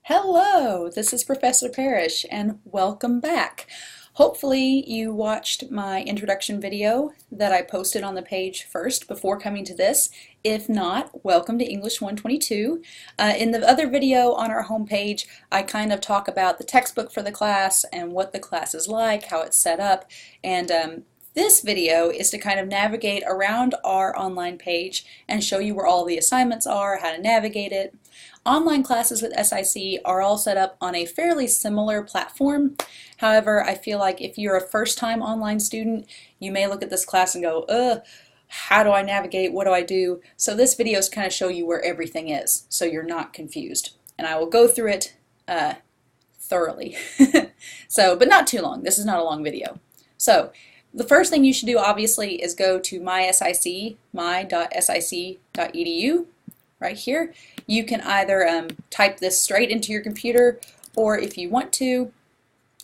Hello, this is Professor Parish and welcome back. Hopefully you watched my introduction video that I posted on the page first before coming to this. If not, welcome to English 122. In the other video on our homepage, I kind of talk about the textbook for the class and what the class is like, how it's set up, and this video is to kind of navigate around our online page and show you where all the assignments are, how to navigate it. Online classes with SIC are all set up on a fairly similar platform. However, I feel like if you're a first-time online student, you may look at this class and go, how do I navigate? What do I do? So this video is kind of show you where everything is, so you're not confused. And I will go through it thoroughly. But not too long. This is not a long video. So the first thing you should do, obviously, is go to my.sic.edu. Right here. You can either type this straight into your computer, or if you want to,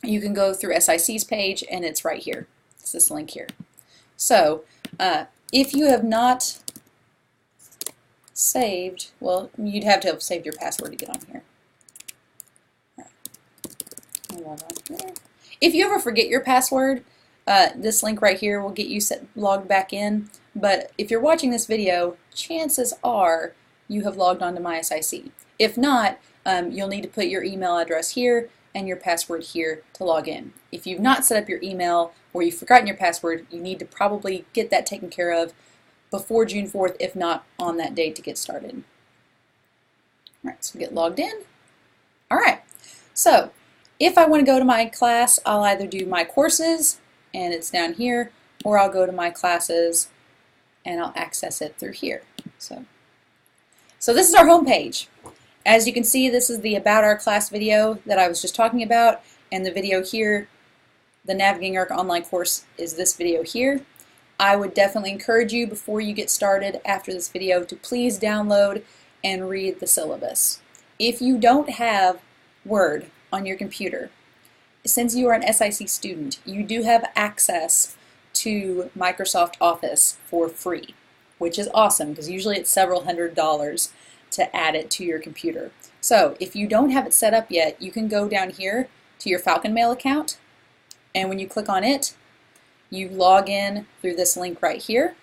you can go through SIC's page and it's right here. It's this link here. So if you have not saved, well, you'd have to have saved your password to get on here. If you ever forget your password, this link right here will get you logged back in. But if you're watching this video, chances are you have logged on to MySIC. If not, you'll need to put your email address here and your password here to log in. If you've not set up your email or you've forgotten your password, you need to probably get that taken care of before June 4th, if not on that date, to get started. All right, so get logged in. All right, so if I want to go to my class, I'll either do my courses, and it's down here, or I'll go to my classes and I'll access it through here. So this is our home page. As you can see, this is the About Our Class video that I was just talking about, and the video here, the Navigating Our Online course, is this video here. I would definitely encourage you, before you get started after this video, to please download and read the syllabus. If you don't have Word on your computer, since you are an SIC student, you do have access to Microsoft Office for free, which is awesome because usually it's several $100s to add it to your computer. So if you don't have it set up yet, you can go down here to your Falcon Mail account, and when you click on it, you log in through this link right here.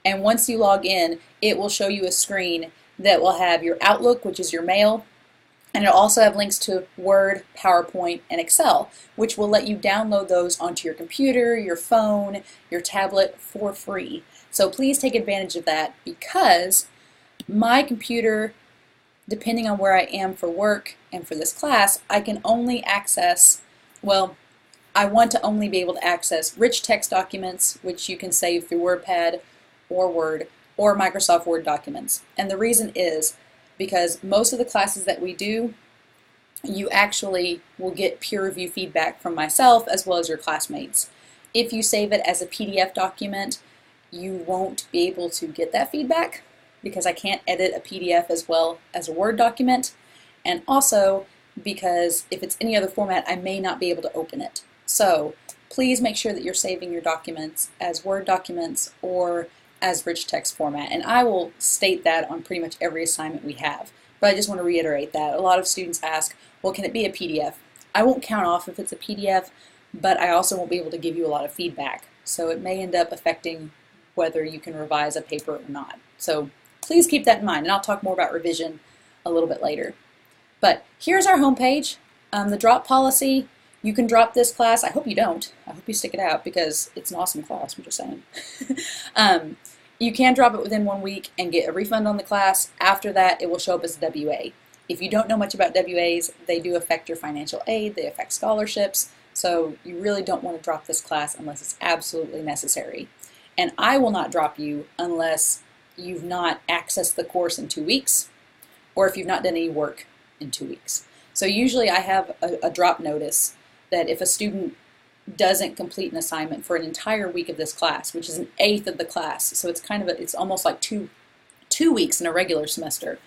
And once you log in, it will show you a screen that will have your Outlook, which is your mail, and it'll also have links to Word, PowerPoint, and Excel, which will let you download those onto your computer, your phone, your tablet for free. So please take advantage of that, because my computer, depending on where I am for work and for this class, I can only access, well, I want to only be able to access rich text documents, which you can save through WordPad or Word or Microsoft Word documents. And the reason is because most of the classes that we do, you actually will get peer review feedback from myself as well as your classmates. If you save it as a PDF document, you won't be able to get that feedback because I can't edit a PDF as well as a Word document, and also because if it's any other format, I may not be able to open it. So please make sure that you're saving your documents as Word documents or as rich text format, and I will state that on pretty much every assignment we have. But I just want to reiterate that. A lot of students ask, well, can it be a PDF? I won't count off if it's a PDF, but I also won't be able to give you a lot of feedback. So it may end up affecting whether you can revise a paper or not. So please keep that in mind, and I'll talk more about revision a little bit later. But here's our homepage. The drop policy, you can drop this class. I hope you don't. I hope you stick it out because it's an awesome class, I'm just saying. You can drop it within 1 week and get a refund on the class. After that, it will show up as a WA. If you don't know much about WAs, they do affect your financial aid, they affect scholarships, so you really don't want to drop this class unless it's absolutely necessary. And I will not drop you unless you've not accessed the course in 2 weeks, or if you've not done any work in 2 weeks. So usually I have a drop notice that if a student doesn't complete an assignment for an entire week of this class, which is an eighth of the class, so it's kind of it's almost like two weeks in a regular semester,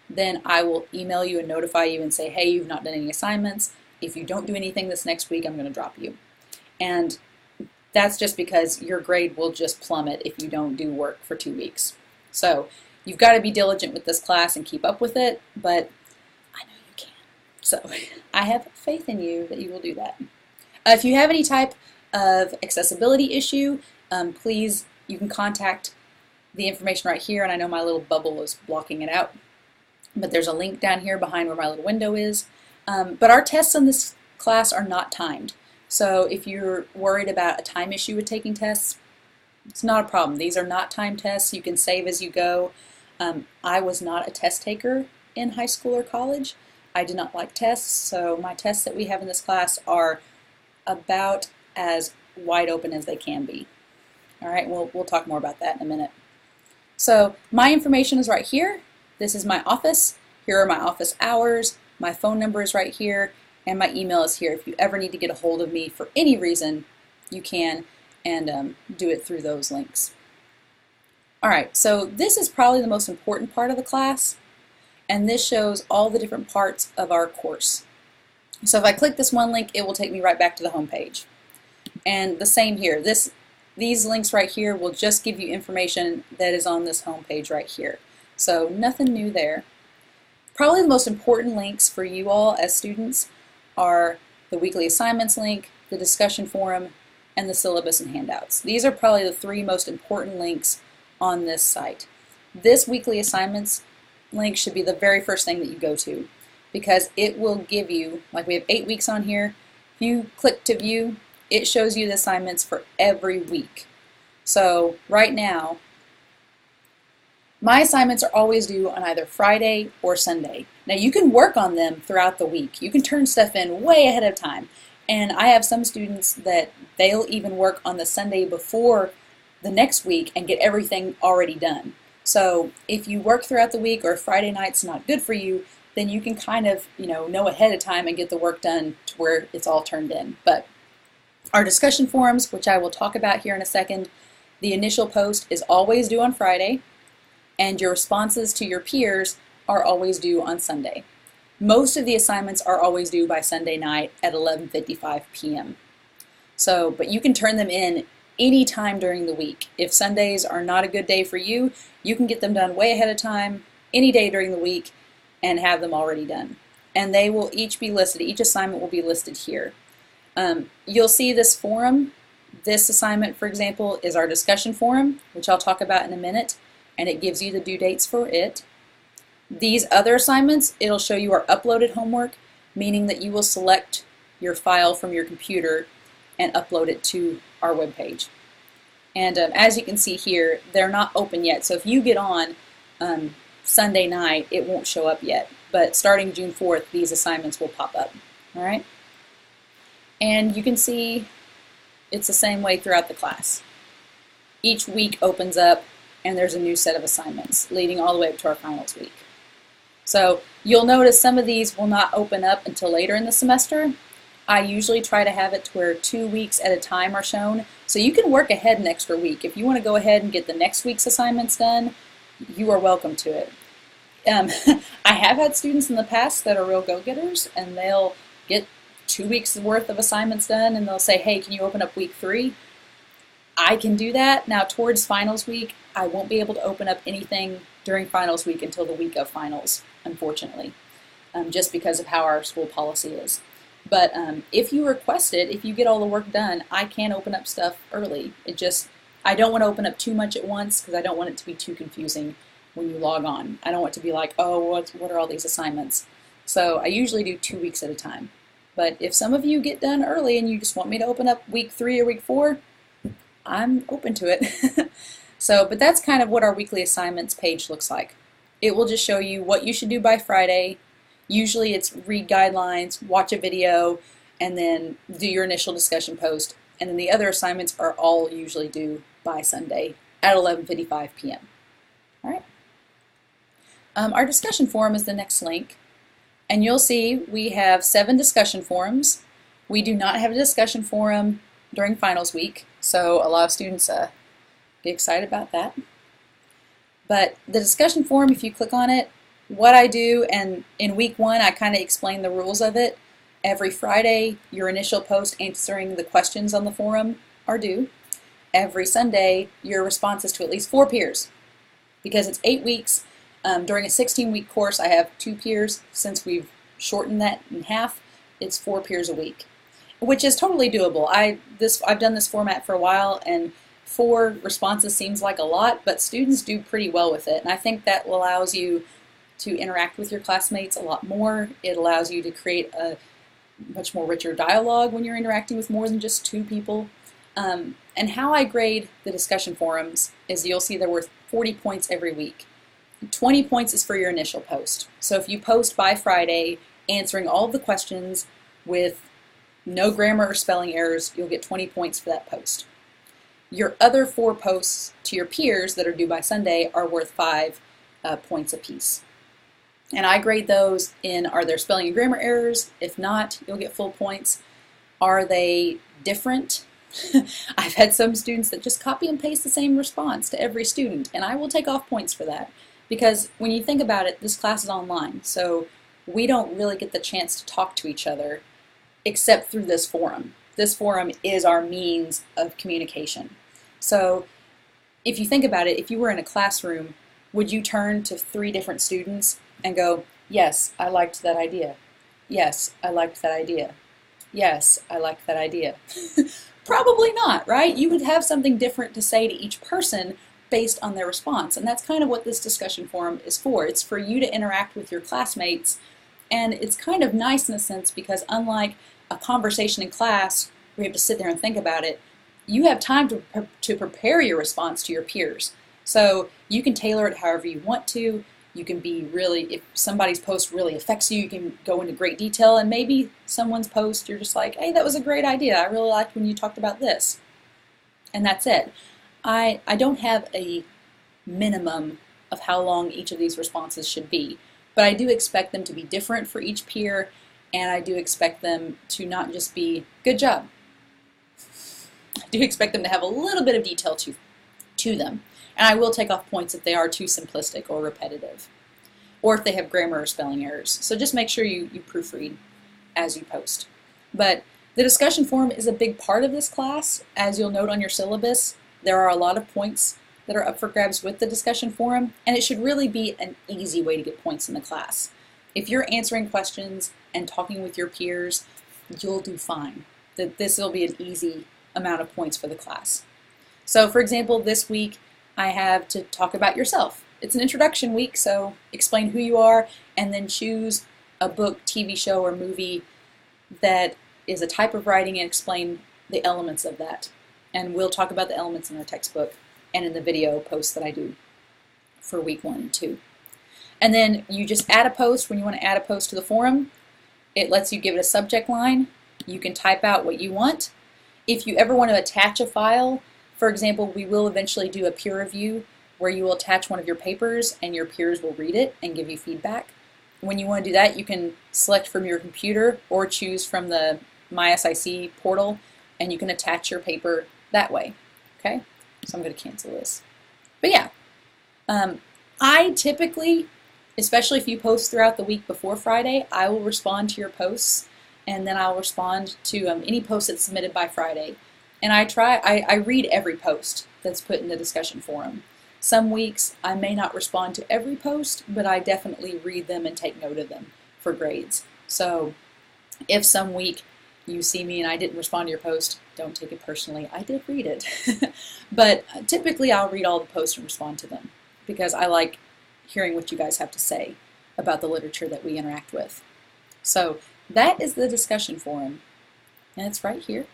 then I will email you and notify you and say, hey, you've not done any assignments. If you don't do anything this next week, I'm going to drop you. And that's just because your grade will just plummet if you don't do work for 2 weeks. So you've got to be diligent with this class and keep up with it, but I know you can. So I have faith in you that you will do that. If you have any type of accessibility issue, please, you can contact the information right here, and I know my little bubble is blocking it out, but there's a link down here behind where my little window is. But our tests in this class are not timed. So if you're worried about a time issue with taking tests, it's not a problem. These are not timed tests. You can save as you go. I was not a test taker in high school or college. I did not like tests, so my tests that we have in this class are about as wide open as they can be. All right, we'll talk more about that in a minute. So my information is right here. This is my office. Here are my office hours. My phone number is right here, and my email is here. If you ever need to get a hold of me for any reason, you can, and do it through those links. All right, so this is probably the most important part of the class, and this shows all the different parts of our course. So if I click this one link, it will take me right back to the home page. And the same here. These links right here will just give you information that is on this home page right here. So nothing new there. Probably the most important links for you all as students are the weekly assignments link, the discussion forum, and the syllabus and handouts. These are probably the three most important links on this site. This weekly assignments link should be the very first thing that you go to, because it will give you, like we have 8 weeks on here, if you click to view, it shows you the assignments for every week. So right now, my assignments are always due on either Friday or Sunday. Now you can work on them throughout the week. You can turn stuff in way ahead of time. And I have some students that they'll even work on the Sunday before the next week and get everything already done. So if you work throughout the week or Friday night's not good for you, then you can kind of, know ahead of time and get the work done to where it's all turned in. But our discussion forums, which I will talk about here in a second, the initial post is always due on Friday, and your responses to your peers are always due on Sunday. Most of the assignments are always due by Sunday night at 11:55 p.m. So, but you can turn them in any time during the week. If Sundays are not a good day for you, you can get them done way ahead of time, any day during the week, and have them already done. And they will each be listed. Each assignment will be listed here. You'll see this forum. This assignment, for example, is our discussion forum, which I'll talk about in a minute, and it gives you the due dates for it. These other assignments, it'll show you our uploaded homework, meaning that you will select your file from your computer and upload it to our webpage. And as you can see here, they're not open yet. So if you get on Sunday night, it won't show up yet. But starting June 4th, these assignments will pop up. All right? And you can see it's the same way throughout the class. Each week opens up, and there's a new set of assignments leading all the way up to our finals week. So you'll notice some of these will not open up until later in the semester. I usually try to have it to where 2 weeks at a time are shown, so you can work ahead an extra week. If you want to go ahead and get the next week's assignments done, you are welcome to it. I have had students in the past that are real go-getters, and they'll get 2 weeks worth of assignments done, and they'll say, hey, can you open up week 3? I can do that. Now towards finals week, I won't be able to open up anything during finals week until the week of finals, unfortunately, just because of how our school policy is. But if you request it, if you get all the work done, I can open up stuff early. I don't want to open up too much at once because I don't want it to be too confusing when you log on. I don't want it to be like, oh, what are all these assignments? So I usually do 2 weeks at a time. But if some of you get done early and you just want me to open up week 3 or week 4, I'm open to it. But that's kind of what our weekly assignments page looks like. It will just show you what you should do by Friday. Usually it's read guidelines, watch a video, and then do your initial discussion post. And then the other assignments are all usually due by Sunday at 11:55 p.m. All right. Our discussion forum is the next link. And you'll see we have 7 discussion forums. We do not have a discussion forum during finals week, so a lot of students get excited about that. But the discussion forum, if you click on it, what I do, and in week 1 I kind of explain the rules of it. Every Friday, your initial post answering the questions on the forum are due. Every Sunday, your responses to at least 4 peers. Because it's 8 weeks, during a 16-week course, I have 2 peers since we've shorten that in half, it's 4 peers a week, which is totally doable. I've done this format for a while, and 4 responses seems like a lot, but students do pretty well with it, and I think that allows you to interact with your classmates a lot more. It allows you to create a much more richer dialogue when you're interacting with more than just 2 people. And how I grade the discussion forums is you'll see they're worth 40 points every week. 20 points is for your initial post. So if you post by Friday answering all of the questions with no grammar or spelling errors, you'll get 20 points for that post. Your other 4 posts to your peers that are due by Sunday are worth 5 points apiece. And I grade those in, are there spelling and grammar errors? If not, you'll get full points. Are they different? I've had some students that just copy and paste the same response to every student, and I will take off points for that. Because when you think about it, this class is online, so we don't really get the chance to talk to each other except through this forum. This forum is our means of communication. So if you think about it, if you were in a classroom, would you turn to 3 different students and go, yes, I liked that idea. Yes, I liked that idea. Yes, I liked that idea. Probably not, right? You would have something different to say to each person based on their response, and that's kind of what this discussion forum is for. It's for you to interact with your classmates, and it's kind of nice in a sense because unlike a conversation in class where you have to sit there and think about it, you have time to prepare your response to your peers. So you can tailor it however you want to. You can be really, if somebody's post really affects you, you can go into great detail, and maybe someone's post, you're just like, hey, that was a great idea. I really liked when you talked about this. And that's it. I don't have a minimum of how long each of these responses should be, but I do expect them to be different for each peer, and I do expect them to not just be, good job. I do expect them to have a little bit of detail to them. And I will take off points if they are too simplistic or repetitive, or if they have grammar or spelling errors. So just make sure you proofread as you post. But the discussion forum is a big part of this class. As you'll note on your syllabus, there are a lot of points that are up for grabs with the discussion forum, and it should really be an easy way to get points in the class. If you're answering questions and talking with your peers, you'll do fine. This will be an easy amount of points for the class. So for example, this week, I have to talk about yourself. It's an introduction week, so explain who you are and then choose a book, TV show, or movie that is a type of writing and explain the elements of that. And we'll talk about the elements in our textbook and in the video posts that I do for week 1 and 2. And then you just add a post when you want to add a post to the forum. It lets you give it a subject line. You can type out what you want. If you ever want to attach a file, for example, we will eventually do a peer review where you will attach one of your papers and your peers will read it and give you feedback. When you want to do that, you can select from your computer or choose from the MySIC portal, and you can attach your paper that way. Okay, so I'm going to cancel this. But yeah, I typically, especially if you post throughout the week before Friday, I will respond to your posts, and then I'll respond to any post that's submitted by Friday. And I read every post that's put in the discussion forum. Some weeks I may not respond to every post, but I definitely read them and take note of them for grades. So if some week you see me and I didn't respond to your post, don't take it personally. I did read it. But typically I'll read all the posts and respond to them because I like hearing what you guys have to say about the literature that we interact with. So that is the discussion forum, and it's right here.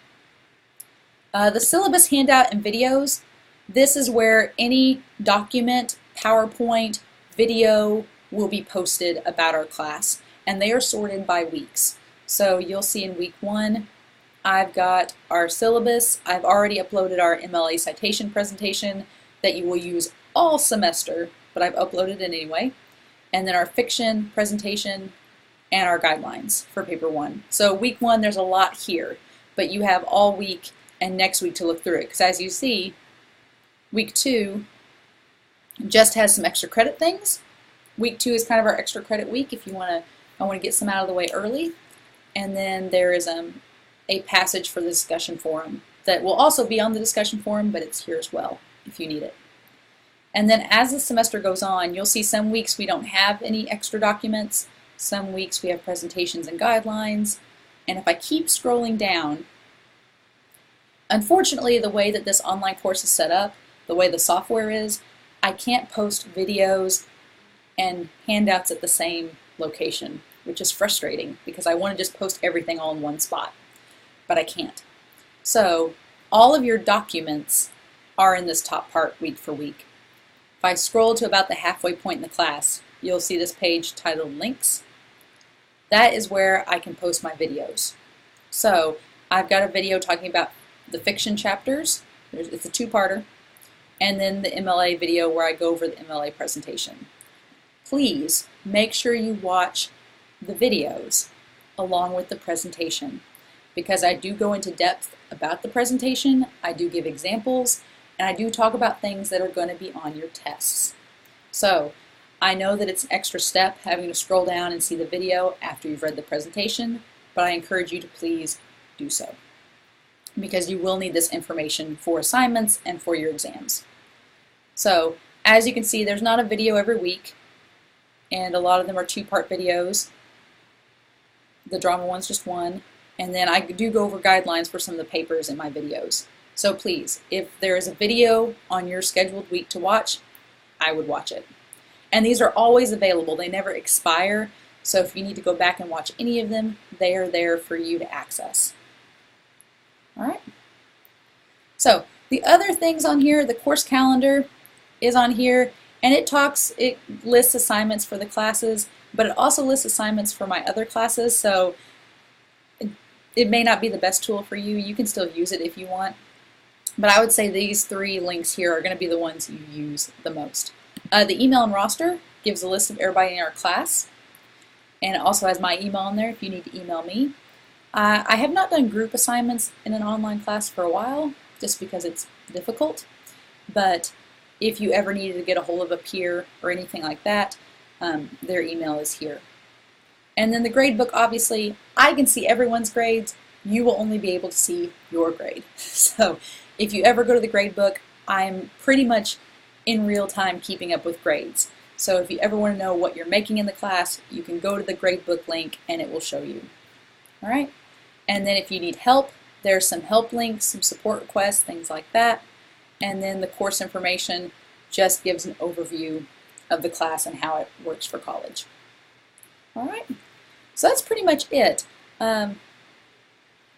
The syllabus handout and videos, this is where any document, PowerPoint, video will be posted about our class, and they are sorted by weeks. So you'll see in week 1, I've got our syllabus. I've already uploaded our MLA citation presentation that you will use all semester, but I've uploaded it anyway. And then our fiction presentation and our guidelines for paper 1. So week 1, there's a lot here, but you have all week and next week to look through it, because as you see, week 2 just has some extra credit things. Week 2 is kind of our extra credit week if you I want to get some out of the way early. And then there is a passage for the discussion forum that will also be on the discussion forum, but it's here as well if you need it. And then as the semester goes on, you'll see some weeks we don't have any extra documents, Some weeks we have presentations and guidelines. And if I keep scrolling down, unfortunately, the way that this online course is set up, the way the software is, I can't post videos and handouts at the same location, which is frustrating because I want to just post everything all in one spot, but I can't. So all of your documents are in this top part week for week. If I scroll to about the halfway point in the class, you'll see this page titled Links. That is where I can post my videos. So I've got a video talking about the fiction chapters. It's a two-parter. And then the MLA video where I go over the MLA presentation. Please make sure you watch the videos along with the presentation, because I do go into depth about the presentation, I do give examples, and I do talk about things that are going to be on your tests. So I know that it's an extra step having to scroll down and see the video after you've read the presentation, but I encourage you to please do so, because you will need this information for assignments and for your exams. So as you can see, there's not a video every week, and a lot of them are two-part videos. The drama one's just one, and then I do go over guidelines for some of the papers in my videos. So please, if there is a video on your scheduled week to watch, I would watch it. And these are always available, they never expire, so if you need to go back and watch any of them, they are there for you to access. Alright? So, the other things on here, the course calendar is on here, and it lists assignments for the classes, but it also lists assignments for my other classes, so it may not be the best tool for you. You can still use it if you want, but I would say these three links here are going to be the ones you use the most. The email and roster gives a list of everybody in our class, and it also has my email in there if you need to email me. I have not done group assignments in an online class for a while, just because it's difficult, but if you ever needed to get a hold of a peer or anything like that, their email is here. And then the grade book, obviously, I can see everyone's grades. You will only be able to see your grade. So if you ever go to the grade book, I'm pretty much in real time keeping up with grades. So if you ever want to know what you're making in the class, you can go to the grade book link and it will show you. All right? And then if you need help, there's some help links, some support requests, things like that. And then the course information just gives an overview of the class and how it works for college. All right, so that's pretty much it.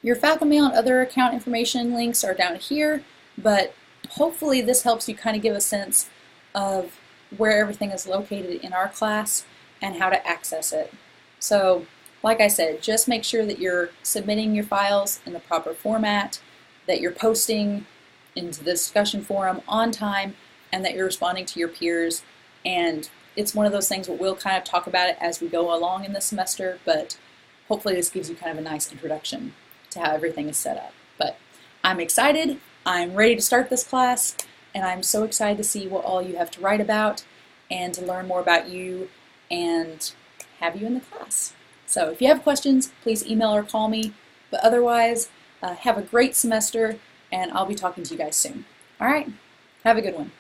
Your Falcon Mail and other account information links are down here, but hopefully this helps you kind of give a sense of where everything is located in our class and how to access it. So, like I said, just make sure that you're submitting your files in the proper format, that you're posting into the discussion forum on time, and that you're responding to your peers. And it's one of those things where we'll kind of talk about it as we go along in the semester, but hopefully this gives you kind of a nice introduction to how everything is set up. But I'm excited, I'm ready to start this class, and I'm so excited to see what all you have to write about and to learn more about you and have you in the class. So if you have questions, please email or call me, but otherwise, have a great semester, and I'll be talking to you guys soon. All right, have a good one.